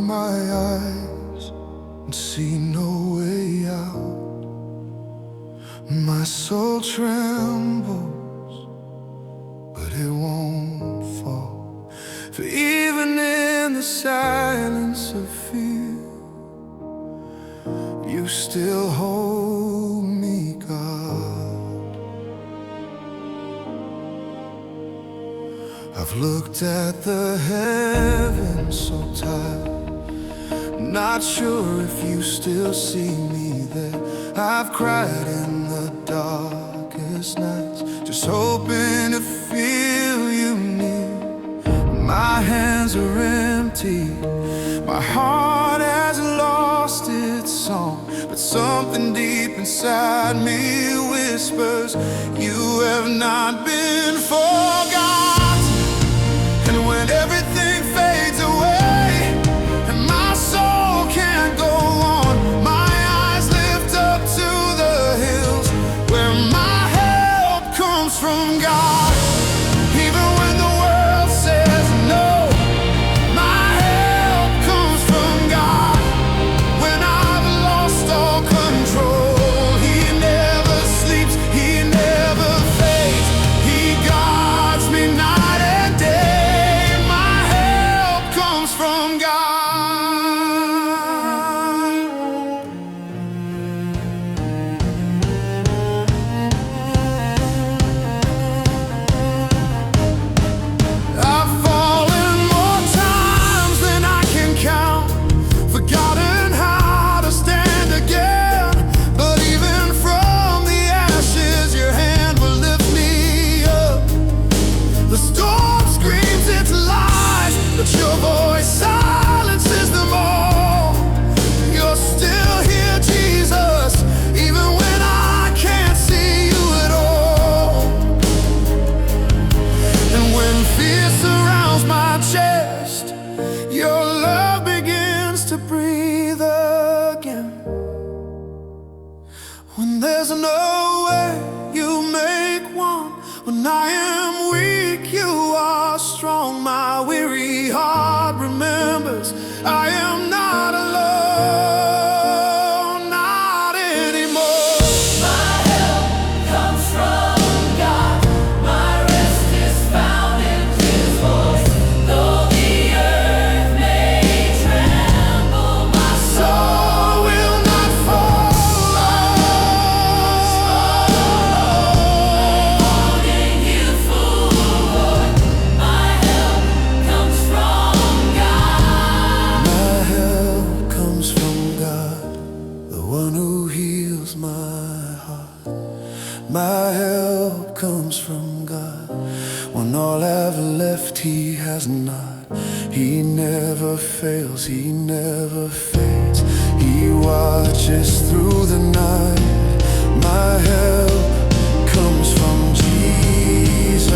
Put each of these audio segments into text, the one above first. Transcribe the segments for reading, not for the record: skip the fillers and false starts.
my eyes and see no way out. My soul trembles, but it won't fall. For even in the silence of fear, you still hold me, God. I've looked at the heavens so tired, not sure if you still see me there. I've cried in the darkest nights, just hoping to feel you near. My hands are empty, my heart has lost its song, but something deep inside me whispers, you have not been forgotten. And when everything fades away and my soul can't go on, my eyes lift up to the hills where my help comes from, God. Even when the world says no, my help comes from God. When I've lost all control, He never sleeps, He never fades. He guards me night and day. My help comes from God. I've fallen more times than I can count, forgotten how to stand again. But even from the ashes, your hand will lift me up. The storm screams its lies, but your voice silences them all. You're still here, Jesus, even when I can't see you at all. And when fear surrounds my chest, your love begins to breathe again. When there's no way, you make one. When I am weak, you are strong. My weary heart remembers I am not alone, not anymore. My help comes from God. My rest is found in His voice. Though the earth may tremble, my soul will not fall. holding you forward. My help comes from God. My help comes from God, the one who heals my heart. My help comes from God. When all I've left, He has not. He never fails, He never fades. He watches through the night. My help comes from Jesus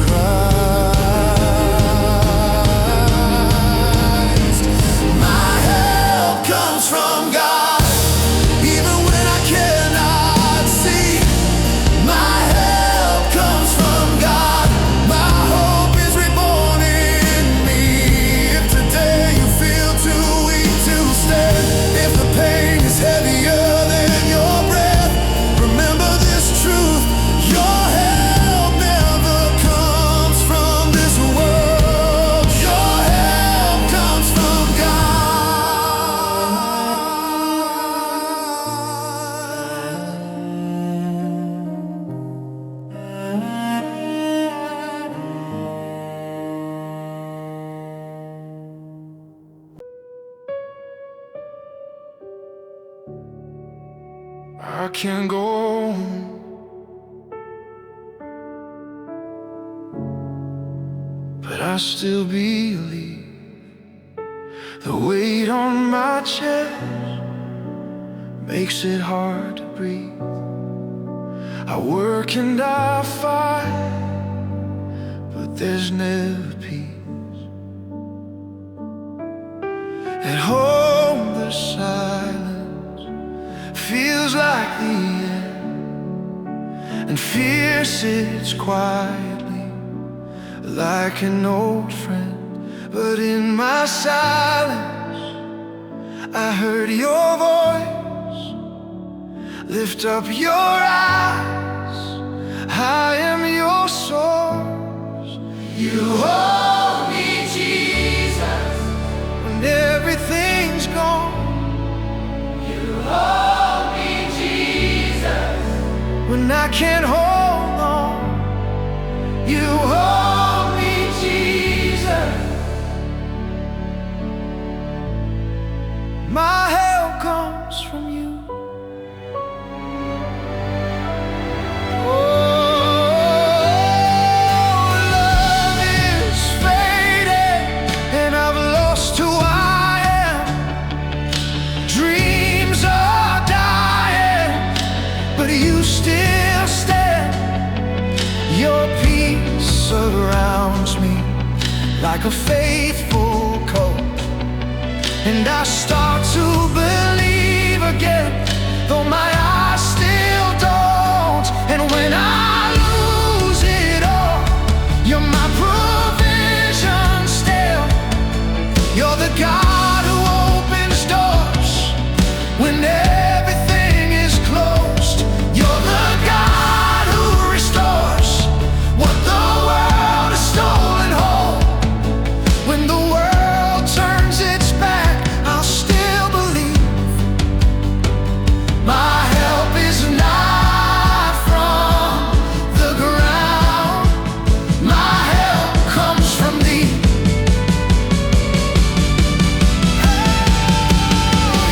Christ. My help comes from God, even when I cannot see. My help comes from God. My hope is reborn in me. If today you feel too weak to stand, if the pain is heavier than your breath, remember this truth: your help never comes from this world. Your help comes from God. I can't go home, but I still believe. The weight on my chest makes it hard to breathe. I work and I fight, but there's never peace. At home the silence feels like the end, and fear sits quietly like an old friend. But in my silence, I heard your voice. Lift up your eyes, I am your source. You hold me, Jesus, when everything's gone. You hold me, Jesus, when I can't hold on. You hold me, Jesus. My help comes from you. Surrounds me like a faithful coat, and I start to believe again, though my eyes still don't. And when I lose it all, you're my provision still. You're the God who opens doors when everything is closed. You're the God who restores what the world has stolen whole. When the world turns its back, I'll still believe. My help is not from the ground. My help comes from thee.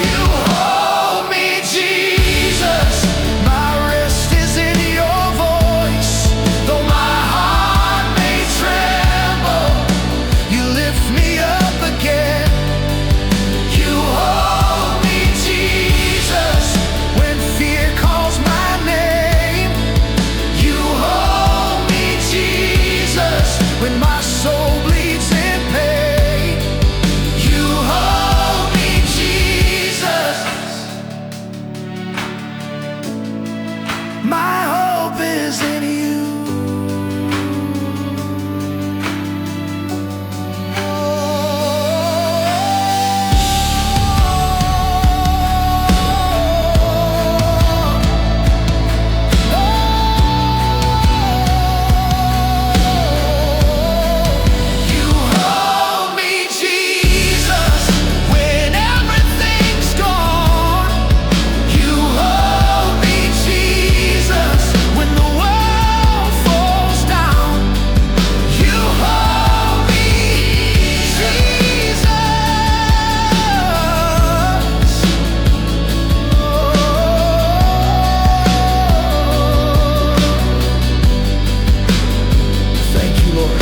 You hold me, Jesus. My rest is in your voice. Though my heart may tremble, you lift me up again. You hold me, Jesus, when fear calls my name. You hold me, Jesus, when my soul bleeds in pain. You hold me, Jesus. My hope is in you. You hold me, Jesus, when everything's gone. You hold me, Jesus, when the world falls down. You hold me, Jesus. Thank you, Lord.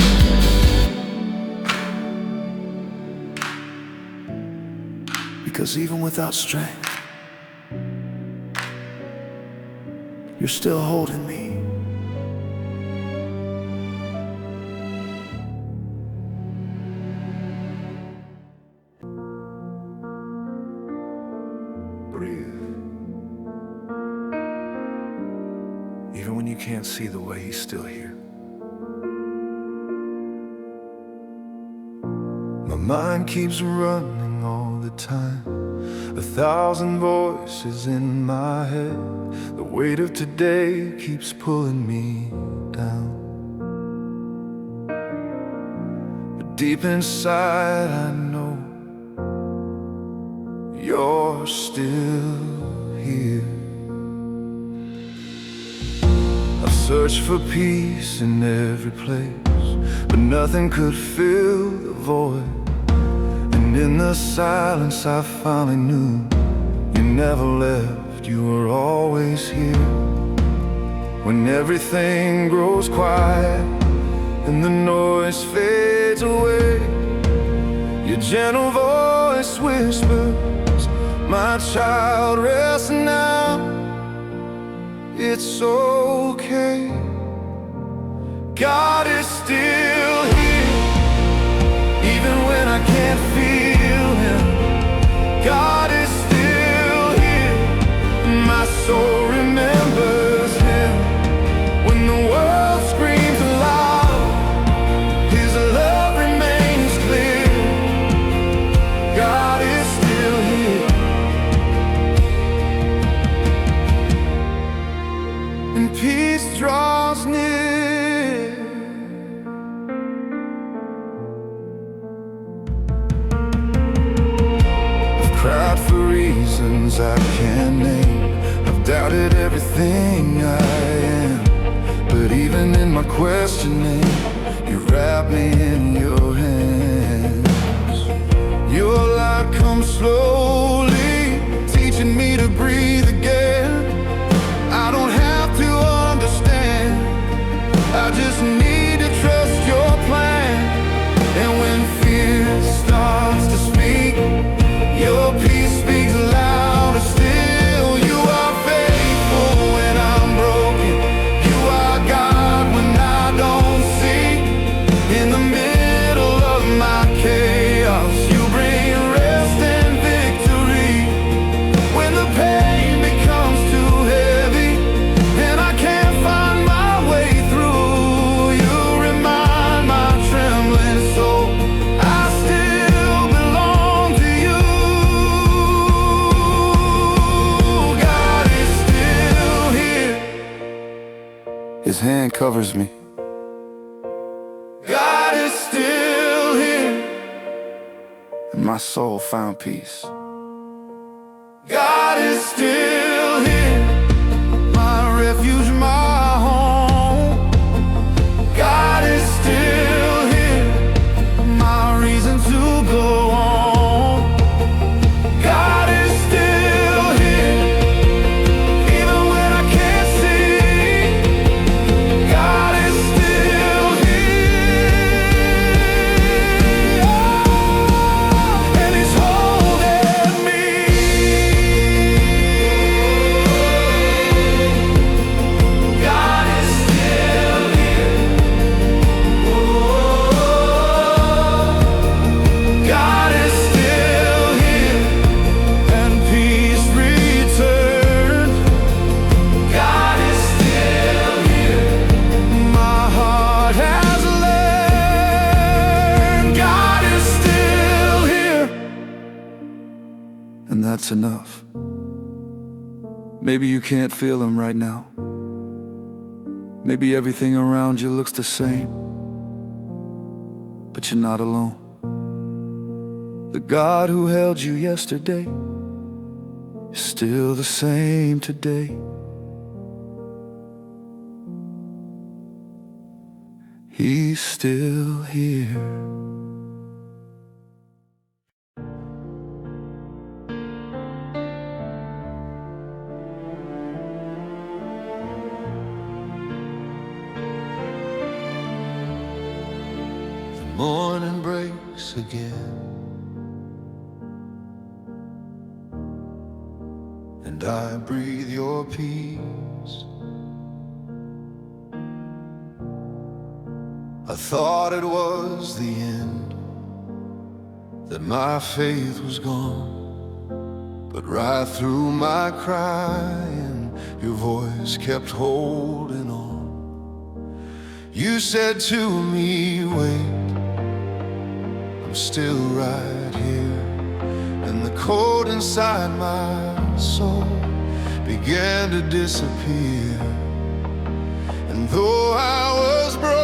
Because even without strength, you're still holding me. Breathe. Even when you can't see the way, He's still here. My mind keeps running all the time, 1,000 voices in my head. The weight of today keeps pulling me down. But deep inside I know you're still here. I've searched for peace in every place, but nothing could fill the void. And in the silence I finally knew you never left, you were always here. When everything grows quiet and the noise fades away, your gentle voice whispers, my child, rest now. It's okay. God is still here, even when I can't feel Him. God is still here. My soul remembers Him. When the world screams aloud, His love remains clear. for reasons I can't name. I've doubted everything I am, but even in my questioning, you wrap me in your hands. Your light comes slowly, teaching me to breathe again. I don't have to understand, I just need to trust your plan. And when fear starts to speak, your peace speaks louder still. You are faithful when I'm broken, you are God when I don't see. In the middle of my chaos, you bring rest and victory. When the pain becomes too heavy and I can't find my way through, you remind my trembling soul I still belong to you. God is still here, His hand covers me. God is still here, and my soul found peace. God is still here, my refuge, my home. God is still here, my reason to go on. God is still here, even when I can't see. God is still here, and He's holding me. God is still here. God is still here, and peace returned. God is still here, my heart has learned. God is still here, and that's enough. Maybe you can't feel Him right now. Maybe everything around you looks the same, but you're not alone. The God who held you yesterday is still the same today. He's still here. The morning breaks again, and I breathe your peace. I thought it was the end, that my faith was gone, but right through my crying, your voice kept holding on. You said to me, wait, I'm still right here. And the cold inside my soul began to disappear. And though I was broken,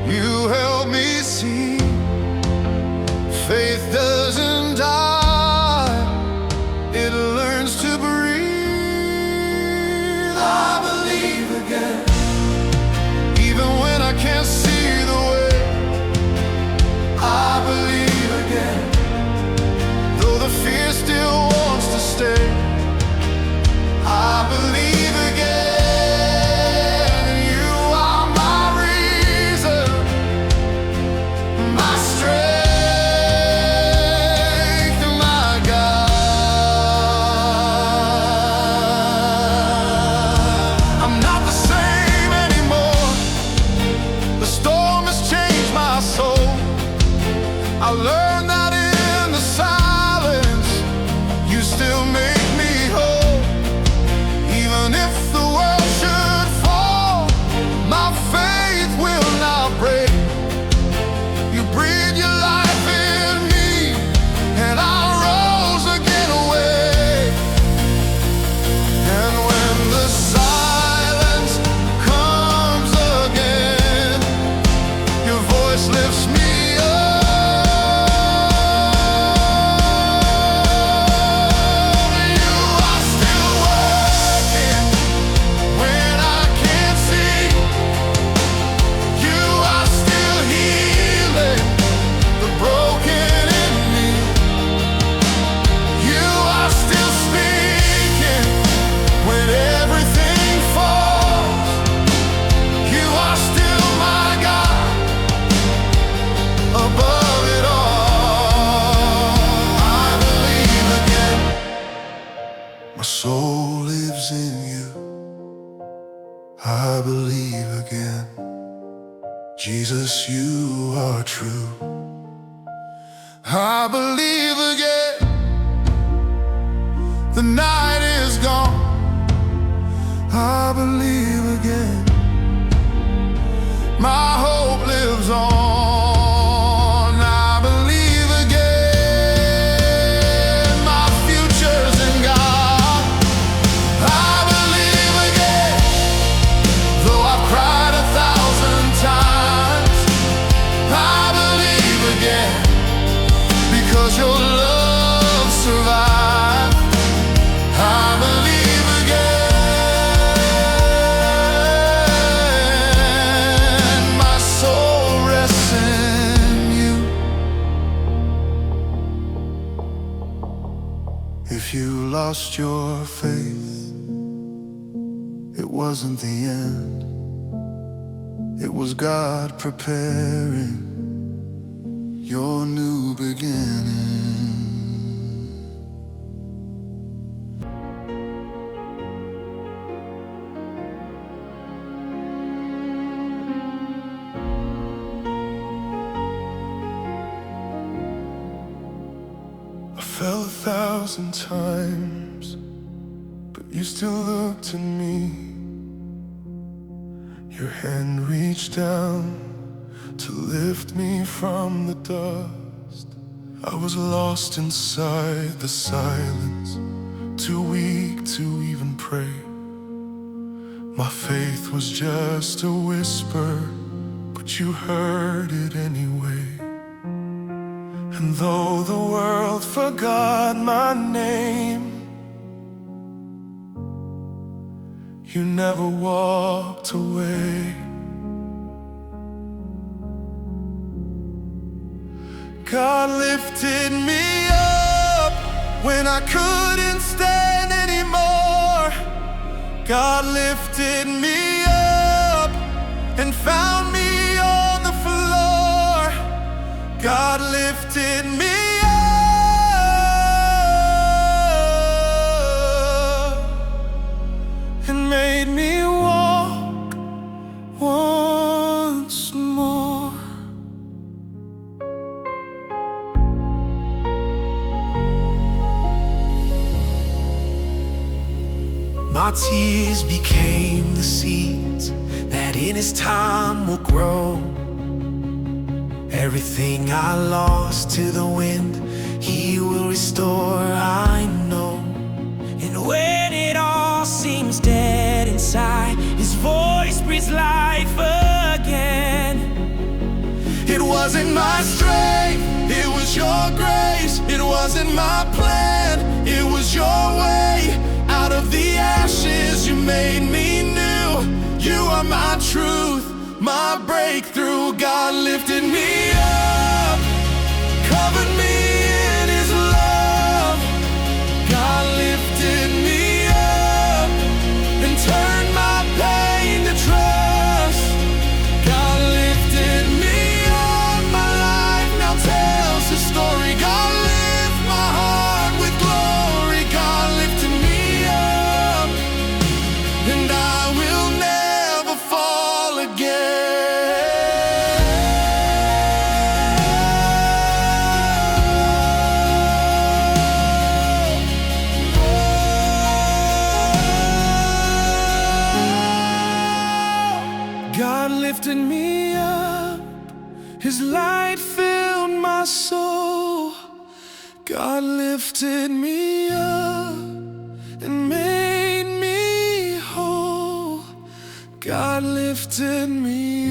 you helped me see faith doesn't die, it learns to breathe. I believe again, even when I can't see the way. I believe again, though the fear still wants to stay. I believe again, you are my reason, my strength. soul lives in you. I believe again. Jesus, you are true. I believe again. The night is gone. I believe again. My hope lives on. I believe again. My future's in God. I believe again. Though I've cried 1,000 times, I believe again. Because your love survives. I believe again. My soul rests in you. If you lost your faith, it wasn't the end. It was God preparing your new beginning. I fell 1,000 times, but you still looked at me. Your hand reached down to lift me from the dust. I was lost inside the silence, too weak to even pray. My faith was just a whisper, but you heard it anyway. And though the world forgot my name, you never walked away. God lifted me up when I couldn't stand anymore. God lifted me up and found me on the floor. God lifted me up and made me walk once more. My tears became the seeds that in His time will grow. Everything I lost to the wind, He will restore, I know. And when it all seems dead inside, His voice breathes life again. It wasn't my strength, it was your grace. It wasn't my plan, it was your way. Out of the ashes you made me new. You are my truth, my breakthrough. God lifted me up, covered me in His love. God lifted me up and turned my pain to trust. God lifted me up, my life now tells His story. God lift my heart with glory. God lifted me up, and I will never fall again. God lifted me up, His light filled my soul. God lifted me up and made me whole. God lifted me